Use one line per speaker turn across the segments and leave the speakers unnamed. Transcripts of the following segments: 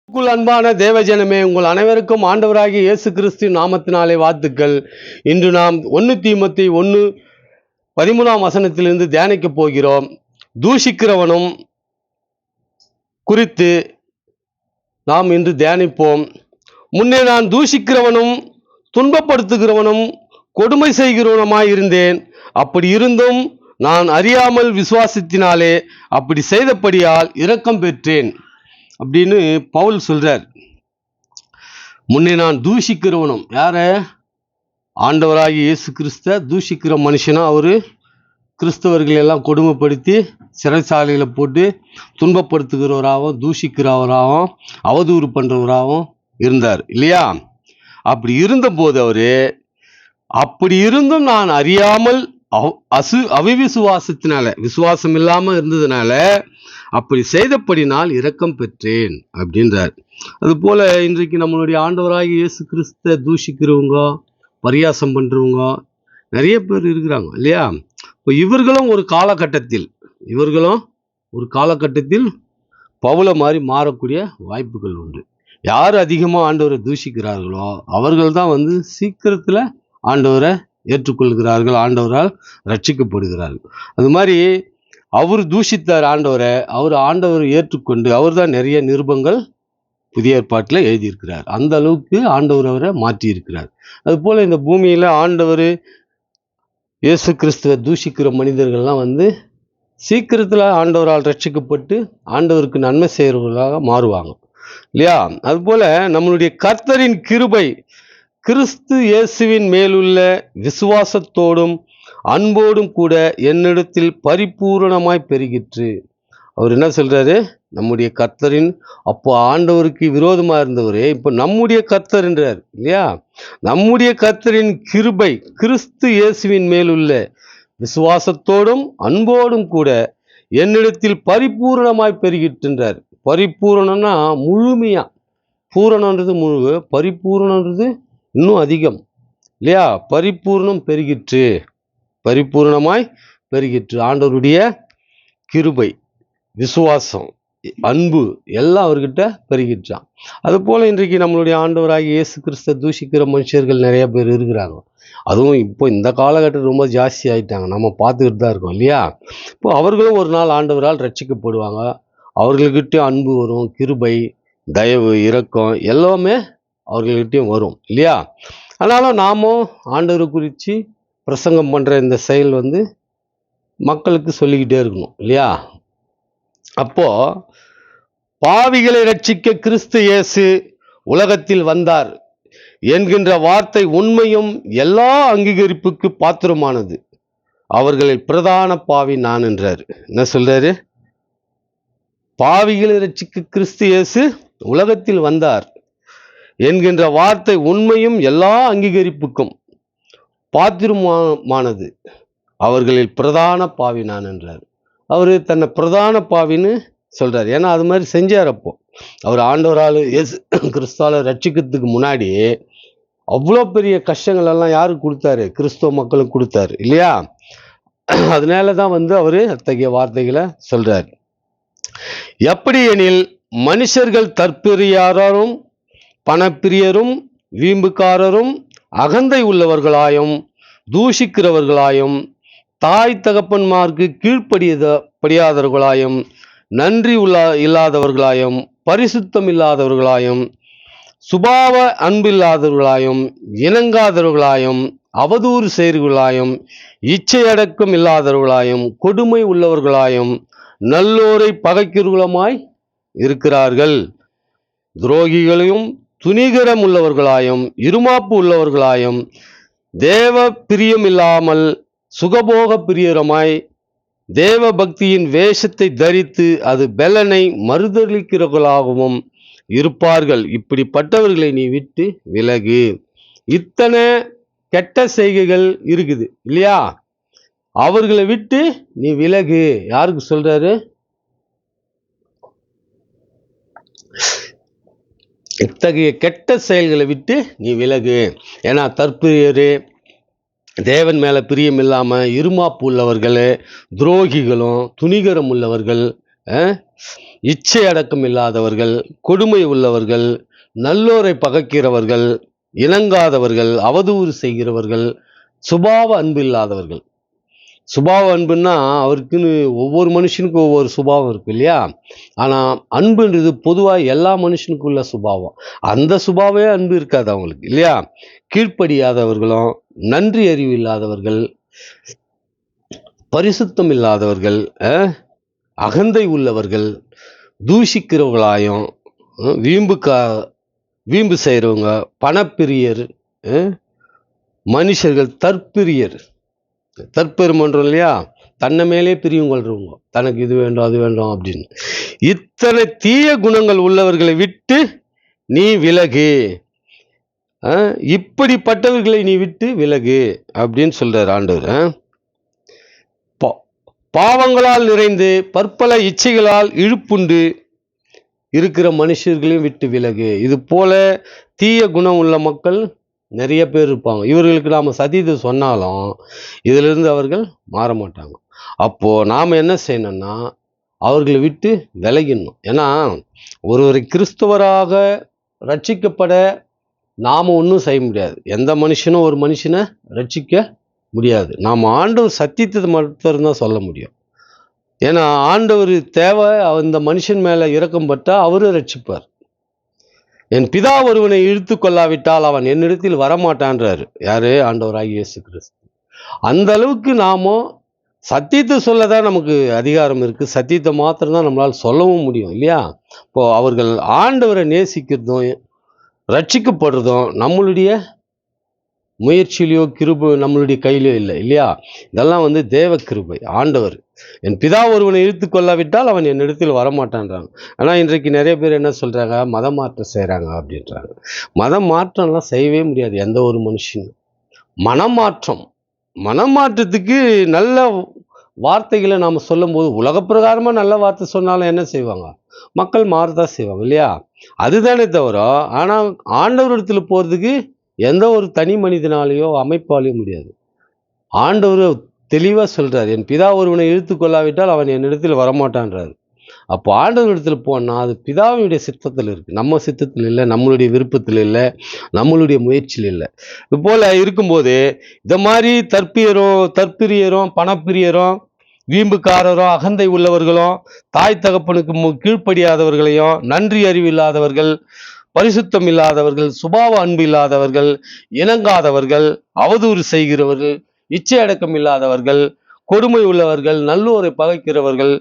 அன்பான தேவஜனமே, உங்கள் அனைவருக்கும் ஆண்டவராகிய இயேசு கிறிஸ்து நாமத்தினாலே வாழ்த்துக்கள். இன்று நாம் 1 தீமோத்தேயு 1:13 தியானிக்க போகிறோம். தூஷிக்கிறவனும் குறித்து நாம் இன்று தியானிப்போம். முன்னே நான் தூஷிக்கிறவனும் துன்பப்படுத்துகிறவனும் கொடுமை செய்கிறவனுமாய் இருந்தேன். அப்படி இருந்தும் நான் அறியாமல் விசுவாசத்தினாலே அப்படி செய்தபடியால் இரக்கம் பெற்றேன் அப்படின்னு பவுல் சொல்றார். முன்னே நான் தூஷிக்கிறவனும், யார? ஆண்டவராகி இயேசு கிறிஸ்த தூஷிக்கிற மனுஷனா அவரு கிறிஸ்தவர்கள் எல்லாம் கொடுமைப்படுத்தி சிறைச்சாலையில போட்டு துன்பப்படுத்துகிறவராகவும் தூஷிக்கிறவராகவும் அவதூறு பண்றவராகவும் இருந்தார் இல்லையா? அப்படி இருந்தபோது அவரு அப்படி இருந்தும் நான் அறியாமல் அவிசுவாசத்தினால, விசுவாசம் இல்லாம இருந்ததுனால அப்படி செய்தபடினால் இரக்கம் பெற்றேன் அப்படின்றார். அது போல இன்றைக்கு நம்மளுடைய ஆண்டவராகிய இயேசு கிறிஸ்த தூஷிக்கிறவங்க, பரியாசம் பண்றவங்க நிறைய பேர் இருக்கிறாங்க இல்லையா? இப்போ இவர்களும் ஒரு காலகட்டத்தில் பவுல மாதிரி மாறக்கூடிய வாய்ப்புகள் உண்டு. யார் அதிகமாக ஆண்டவரை தூஷிக்கிறார்களோ அவர்கள் தான் சீக்கிரத்தில் ஆண்டவரை ஏற்றுக்கொள்கிறார்கள், ஆண்டவரால் ரட்சிக்கப்படுகிறார்கள். அது மாதிரி அவர் தூஷித்தார் ஆண்டவரை, ஆண்டவரை ஏற்றுக்கொண்டு அவர் தான் நிறைய நிருபங்கள் புதிய ஏற்பாட்டில் எழுதியிருக்கிறார். அந்த அளவுக்கு ஆண்டவர் அவரை மாற்றி இருக்கிறார். அது போல இந்த பூமியில ஆண்டவர் இயேசு கிறிஸ்துவை தூஷிக்கிற மனிதர்கள்லாம் சீக்கிரத்தில் ஆண்டவரால் ரட்சிக்கப்பட்டு ஆண்டவருக்கு நன்மை செய்கிறவர்களாக மாறுவாங்க இல்லையா? அது போல நம்மளுடைய கர்த்தரின் கிருபை கிறிஸ்து இயேசுவின் மேலுள்ள விசுவாசத்தோடும் அன்போடும் கூட என்னிடத்தில் பரிபூரணமாய் பெருகிற்று. அவர் என்ன சொல்றாரு? நம்முடைய கர்த்தரின், அப்போ ஆண்டவருக்கு விரோதமா இருந்தவரே இப்போ நம்முடைய கர்த்தர் என்றார் இல்லையா? நம்முடைய கர்த்தரின் கிருபை கிறிஸ்து இயேசுவின் மேலுள்ள விசுவாசத்தோடும் அன்போடும் கூட என்னிடத்தில் பரிபூரணமாய் பெருகிட்டுன்றார். பரிபூரணம்னா முழுமையா, பூரணன்றது முழு, பரிபூரணன்றது இன்னும் அதிகம் இல்லையா? பரிபூர்ணமாய் பெருகிற்று. ஆண்டவருடைய கிருபை, விசுவாசம், அன்பு எல்லாம் அவர்கிட்ட பெருகிற்றான். அது போல இன்றைக்கு நம்மளுடைய ஆண்டவராகி இயேசு கிறிஸ்த தூஷிக்கிற மனுஷர்கள் நிறைய பேர் இருக்கிறாங்க. அதுவும் இப்போ இந்த காலகட்டம் ரொம்ப ஜாஸ்தி ஆயிட்டாங்க, நம்ம பார்த்துக்கிட்டு தான் இருக்கோம் இல்லையா? இப்போ அவர்களும் ஒரு நாள் ஆண்டவரால் ரட்சிக்கப்படுவாங்க. அவர்கள்கிட்ட அன்பு வரும், கிருபை, தயவு, இரக்கம் எல்லாமே அவர்கள்கிட்டையும் வரும் இல்லையா? ஆனாலும் நாமும் ஆண்டவரை குறித்து பிரசங்கம் பண்ணுற இந்த செயல் மக்களுக்கு சொல்லிக்கிட்டே இருக்கணும் இல்லையா? அப்போ பாவிகளை ரட்சிக்க கிறிஸ்து இயேசு உலகத்தில் வந்தார் என்கின்ற வார்த்தை உண்மையும் எல்லா அங்கீகரிப்புக்கு பாத்திரமானது. அவர்களில் பிரதான பாவி நான் என்றார். என்ன சொல்றாரு? பாவிகளை ரட்சிக்க கிறிஸ்து இயேசு உலகத்தில் வந்தார் என்கின்ற வார்த்தை உண்மையும் எல்லா அங்கீகரிப்புக்கும் பாத்திரமானது. அவர்களில் பிரதான பாவி நான் என்றார். அவர் தன்னை பிரதான பாவின்னு சொல்றாரு. ஏன்னா அது மாதிரி செஞ்சார். அப்போ அவர் ஆண்டவரால் இயேசு கிறிஸ்துவால ரட்சிக்கிறதுக்கு முன்னாடி அவ்வளோ பெரிய கஷ்டங்கள் எல்லாம் யாருக்கு கொடுத்தாரு? கிறிஸ்துவ மக்களுக்கு கொடுத்தாரு இல்லையா? அதனால தான் அவர் அத்தகைய வார்த்தைகளை சொல்றார். எப்படி எனில் மனுஷர்கள் தற்பிரியாரும் பணப்பிரியரும் வீம்புக்காரரும் அகந்தை உள்ளவர்களாயும் தூஷிக்கிறவர்களாயும் தாய் தகப்பன்மார்க்கு கீழ்ப்படியாதவர்களாயும் நன்றி இல்லாதவர்களாயும் பரிசுத்தம் இல்லாதவர்களாயும் சுபாவ அன்பில்லாதவர்களாயும் இணங்காதவர்களாயும் அவதூறு செய்கிறவர்களாயும் இச்சையடக்கம் இல்லாதவர்களாயும் கொடுமை உள்ளவர்களாயும் நல்லோரை பகைக்கிறவர்களுமாய் இருக்கிறார்கள். துரோகிகளையும் துணிகரம் உள்ளவர்களாயும் இருமாப்பு உள்ளவர்களாயும் தேவ பிரியம் இல்லாமல் சுகபோக பிரியரமாய் தேவ பக்தியின் வேஷத்தை தரித்து அது பெலனை மறுதளிக்கிறவர்களாகவும் இருப்பார்கள். இப்படிப்பட்டவர்களை நீ விட்டு விலகு. இத்தனை கெட்ட செய்கைகள் இருக்குது இல்லையா? அவர்களை விட்டு நீ விலகு. யாருக்கு சொல்றாரு? இத்தகைய கெட்ட செயல்களை விட்டு நீ விலகு. ஏன்னா தற்பிரியரு, தேவன் மேல பிரியம் இல்லாம இருமாப்பு உள்ளவர்கள், துரோகிகளும் துணிகரம் உள்ளவர்கள், இச்சை அடக்கம் இல்லாதவர்கள், கொடுமை உள்ளவர்கள், நல்லோரை பகைக்கிறவர்கள், இணங்காதவர்கள், அவதூறு செய்கிறவர்கள், சுபாவ அன்பு இல்லாதவர்கள். சுபாவ அன்புன்னா அவருக்குன்னு ஒவ்வொரு மனுஷனுக்கும் ஒவ்வொரு சுபாவம் இருக்கு இல்லையா? ஆனா அன்புன்றது பொதுவா எல்லா மனுஷனுக்கும் உள்ள சுபாவம். அந்த சுபாவே அன்பு இருக்காது அவங்களுக்கு இல்லையா? கீழ்ப்படியாதவர்களும், நன்றி அறிவு இல்லாதவர்கள், பரிசுத்தம் இல்லாதவர்கள், அகந்தை உள்ளவர்கள், தூஷிக்கிறவர்களாயும், வீம்பு செய்கிறவங்க, பணப்பிரியர், மனுஷர்கள் தற்பிரியர், தற்பெருமன்றம் இல்லையா? தன்னை மேலே பிரியம் கொள்றவங்க, தனக்கு இது வேண்டும் அது வேண்டும் அப்படின்னு. இத்தனை தீய குணங்கள் உள்ளவர்களை விட்டு நீ விலகு, இப்படிப்பட்டவர்களை நீ விட்டு விலகு அப்படின்னு சொல்றார் ஆண்டவர். பாவங்களால் நிறைந்து பற்பல இச்சைகளால் இழுப்புண்டு இருக்கிற மனுஷர்களையும் விட்டு விலகு. இது போல தீய குணம் உள்ள மக்கள் நிறைய பேர் இருப்பாங்க. இவர்களுக்கு நாம் சத்தியத்தை சொன்னாலும் இதிலிருந்து அவர்கள் மாற மாட்டாங்க. அப்போ நாம் என்ன செய்யணும்னா அவர்களை விட்டு விலகிடணும். ஏன்னா ஒருவரை கிறிஸ்தவராக ரட்சிக்கப்பட நாம் ஒன்றும் செய்ய முடியாது. எந்த மனுஷனும் ஒரு மனுஷனை ரட்சிக்க முடியாது. நாம் ஆண்டவர் சத்தியத்தை மட்டும் தான் சொல்ல முடியும். ஏன்னா ஆண்டவர் தேவை, அந்த மனுஷன் மேலே இரக்கம் பட்டா அவரு ரட்சிப்பார். என் பிதா ஒருவனை இழுத்து கொள்ளாவிட்டால் அவன் என்னிடத்தில் வரமாட்டான்றாரு. யாரு? ஆண்டவராகிய இயேசு கிறிஸ்து. அந்த அளவுக்கு நாம சத்தியத்தை சொல்லதான் நமக்கு அதிகாரம் இருக்கு. சத்தியத்தை மாத்திரம்தான் நம்மளால் சொல்லவும் முடியும் இல்லையா? இப்போ அவர்கள் ஆண்டவரை நேசிக்கிறதும் ரட்சிக்கப்படுறதும் நம்மளுடைய முயற்சியிலையோ கிருபை நம்மளுடைய கையிலையோ இல்லை இல்லையா? இதெல்லாம் தேவ கிருபை. ஆண்டவர் என் பிதா ஒருவனை இழுத்து கொள்ளாவிட்டால் அவன் என்னிடத்தில் வரமாட்டான்றாங்க. ஆனால் இன்றைக்கு நிறைய பேர் என்ன சொல்றாங்க? மதம் மாற்றம் செய்கிறாங்க அப்படின்றாங்க. மதம் மாற்றம்லாம் செய்யவே முடியாது எந்த ஒரு மனுஷனும். மனம் மாற்றத்துக்கு நல்ல வார்த்தைகளை நாம் சொல்லும்போது, உலக பிரகாரமாக நல்ல வார்த்தை சொன்னாலும் என்ன செய்வாங்க? மக்கள் மாறதான் செய்வாங்க இல்லையா? அதுதானே தவிர, ஆனால் ஆண்டவரிடத்தில் போகிறதுக்கு எந்த ஒரு தனி மனிதனாலேயோ அமைப்பாலேயோ முடியாது. ஆண்டவர் தெளிவாக சொல்றாரு, என் பிதா ஒருவனை இழுத்து கொள்ளாவிட்டால் அவன் என்னிடத்தில் வரமாட்டான்றாரு. அப்போ ஆண்டவரிடத்தில் போனால் அது பிதாவினுடைய சித்தத்தில் இருக்கு, நம்ம சித்தத்தில் இல்லை, நம்மளுடைய விருப்பத்தில் இல்லை, நம்மளுடைய முயற்சியில் இல்லை. இது போல இருக்கும்போது இந்த மாதிரி தற்பிரியரும் பணப்பிரியரும் வீம்புக்காரரும் அகந்தை உள்ளவர்களும் தாய் தகப்பனுக்கு கீழ்ப்படியாதவர்களையும் நன்றி அறிவு இல்லாதவர்கள், பரிசுத்தம் இல்லாதவர்கள், சுபாவ அன்பு இல்லாதவர்கள், இணங்காதவர்கள், அவதூறு செய்கிறவர்கள், இச்சை அடக்கம் இல்லாதவர்கள், கொடுமை உள்ளவர்கள், நல்லோரை பகைக்கிறவர்கள்,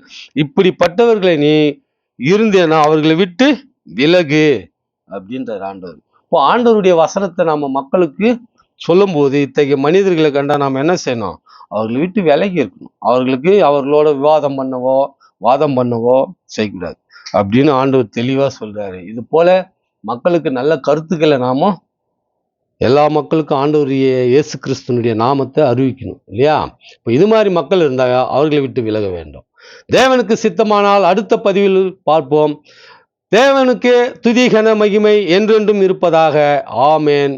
இப்படிப்பட்டவர்களை நீ இருந்தேனா அவர்களை விட்டு விலகு அப்படின்றார் ஆண்டவர். இப்போ ஆண்டவருடைய வசனத்தை நாம மக்களுக்கு சொல்லும் போது இத்தகைய மனிதர்களை கண்டா நாம் என்ன செய்யணும்? அவர்களை விட்டு விலகி இருக்கணும். அவர்களோட வாதம் பண்ணவோ செய்யக்கூடாது அப்படின்னு ஆண்டவர் தெளிவா சொல்றாரு. இது போல மக்களுக்கு நல்ல கருத்துக்களை நாம எல்லா மக்களுக்கும் ஆண்டவருடைய இயேசு கிறிஸ்துவனுடைய நாமத்தை அறிவிக்கணும் இல்லையா? இப்போ இது மாதிரி மக்கள் இருந்தாங்க, அவர்களை விட்டு விலக வேண்டும். தேவனுக்கு சித்தமானால் அடுத்த பதிவில் பார்ப்போம். தேவனுக்கு துதி கன மகிமை என்றென்றும் இருப்பதாக. ஆமேன்.